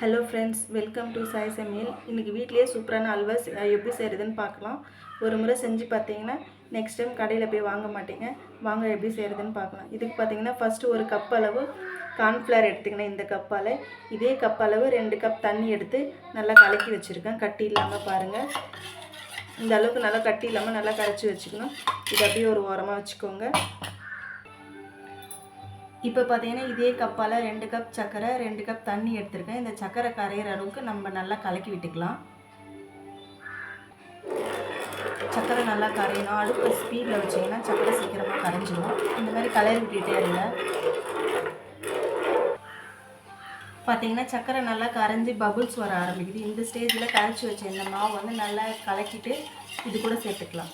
Hello friends, welcome to Sai சமையல். இன்றைக்கி வீட்டிலேயே சூப்பரான அல்வா எப்படி செய்கிறதுன்னு பார்க்கலாம். ஒரு முறை செஞ்சு பார்த்தீங்கன்னா நெக்ஸ்ட் டைம் கடையில் போய் வாங்க மாட்டீங்க. வாங்க எப்படி செய்கிறதுன்னு பார்க்கலாம். இதுக்கு பார்த்தீங்கன்னா ஃபஸ்ட்டு ஒரு கப் அளவு கார்ன்ஃப்ளவர் எடுத்துக்கினேன். இந்த கப்பால் இதே கப் அளவு 2 கப் தண்ணி எடுத்து நல்லா கலக்கி வச்சுருக்கேன். கட்டி இல்லாமல் பாருங்கள். இந்த அளவுக்கு நல்லா கட்டி இல்லாமல் நல்லா கரைச்சி வச்சுக்கணும். இது அப்படியே ஒரு ஓரமாக வச்சுக்கோங்க. இப்போ பார்த்தீங்கன்னா இதே கப்பால் 2 கப் சர்க்கரை 2 கப் தண்ணி எடுத்துருக்கேன். இந்த சர்க்கரை கரையிற அளவுக்கு நம்ம நல்லா கலக்கி விட்டுக்கலாம். சர்க்கரை நல்லா கரையணும். அடுப்பு ஸ்பீடில் வச்சிங்கன்னா சர்க்கரை சீக்கிரமாக கரைஞ்சிடும். இந்த மாதிரி கலரி விட்டுகிட்டே இருங்க. பார்த்தீங்கன்னா சர்க்கரை நல்லா கரைஞ்சி பபுள்ஸ் வர ஆரம்பிக்குது. இந்த ஸ்டேஜில் கரைச்சி வச்ச இந்த மாவு வந்து நல்லா கலக்கிட்டு இது கூட சேர்த்துக்கலாம்.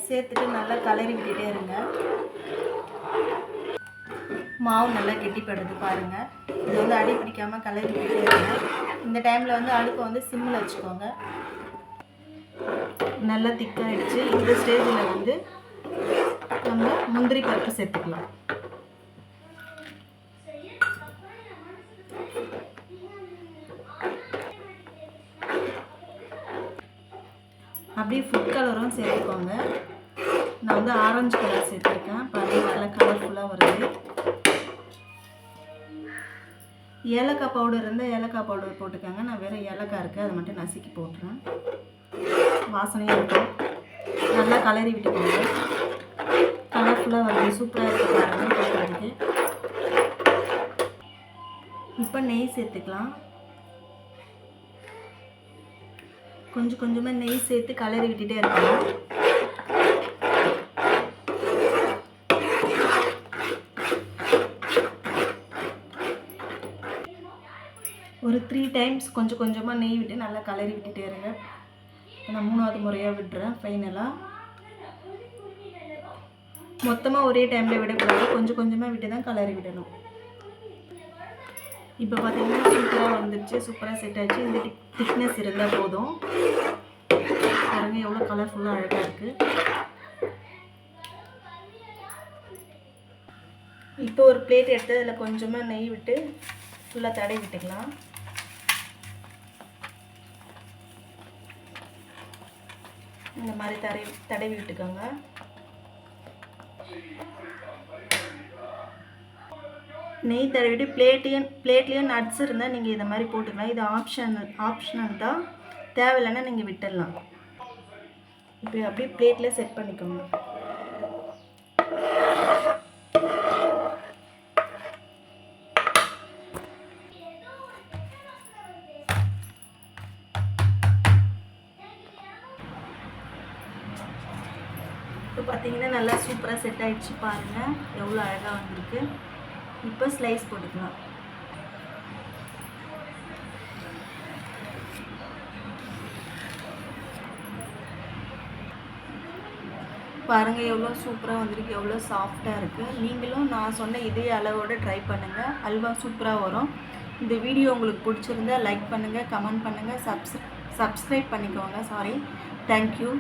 சேர்த்துட்டு நல்லா கலரி விட்டுட்டே இருங்க. மாவு நல்லா கெட்டிப்படுது பாருங்கள். இது வந்து அடி பிடிக்காமல் கலரி விட்டுட்டே இருங்க. இந்த டைமில் வந்து அடுப்பை வந்து சிம்மில் வச்சுக்கோங்க. நல்லா திக்காகிடுச்சு. இந்த ஸ்டேஜில் வந்து நம்ம முந்திரி பருப்பு சேர்த்துக்கலாம். அப்படியே ஃபுட் கலரும் சேர்த்துக்கோங்க. நான் வந்து ஆரஞ்சு கலர் சேர்த்துருக்கேன். பாருங்கள் நல்லா கலர்ஃபுல்லாக வருது. ஏலக்காய் பவுடர் இருந்தால் ஏலக்காய் பவுடர் போட்டுக்கோங்க. நான் வேறு ஏலக்காய் இருக்குது, அதை மட்டும் நசுக்கி போட்டுறேன். வாசனையாக இருக்கும். நல்லா கலரி விட்டுக்கோங்க. கலர்ஃபுல்லாக வருது. சூப்பராக இருக்குது பாருங்கள் பார்க்குறதுக்கு. இப்போ நெய் சேர்த்துக்கலாம். கொஞ்சம் கொஞ்சமாக நெய் சேர்த்து கலரி விட்டுட்டே இருக்கலாம். ஒரு 3 டைம்ஸ் கொஞ்சம் கொஞ்சமாக நெய் விட்டு நல்லா கலரி விட்டுட்டே இருங்க. நான் 3வது முறையாக விட்டுறேன். ஃபைனலாக மொத்தமாக ஒரே டைமில் விடக்கூடாது. கொஞ்சம் கொஞ்சமாக விட்டு தான் கலரி விடணும். இப்போ பார்த்தீங்கன்னா சூப்பராக வந்துடுச்சு. சூப்பராக செட் ஆகிடுச்சு. இந்த திக்னஸ் இருந்தால் போதும். பாருங்கள் எவ்வளோ கலர்ஃபுல்லாக அழகாக இருக்குது. இப்போ ஒரு பிளேட் எடுத்து அதில் கொஞ்சமாக நெய் விட்டு ஃபுல்லாக தடவி விட்டுக்கலாம். இந்த மாதிரி தடவி விட்டுக்கோங்க. நெய் தடவிட்டு பிளேட்லேயும் நட்ஸ் இருந்தால் நீங்கள் இதை மாதிரி போட்டுக்கலாம். இது ஆப்ஷனல் தான். தேவையில்லைன்னா நீங்கள் விட்டுடலாம். இப்போ அப்படியே பிளேட்டில் செட் பண்ணிக்கோங்க. இப்போ பார்த்தீங்கன்னா நல்லா சூப்பராக செட் ஆகிடுச்சு. பாருங்கள் எவ்வளோ அழகாக வந்திருக்கு. இப்போ ஸ்லைஸ் போட்டுக்கலாம். பாருங்கள் எவ்வளோ சூப்பராக வந்திருக்கு. எவ்வளோ சாஃப்டாக இருக்குது. நீங்களும் நான் சொன்ன இதே அளவோடு ட்ரை பண்ணுங்கள். அல்வா சூப்பராக வரும். இந்த வீடியோ உங்களுக்கு பிடிச்சிருந்தா லைக் பண்ணுங்கள், கமெண்ட் பண்ணுங்கள், சப்ஸ்கிரைப் பண்ணிக்கோங்க. தேங்க்யூ.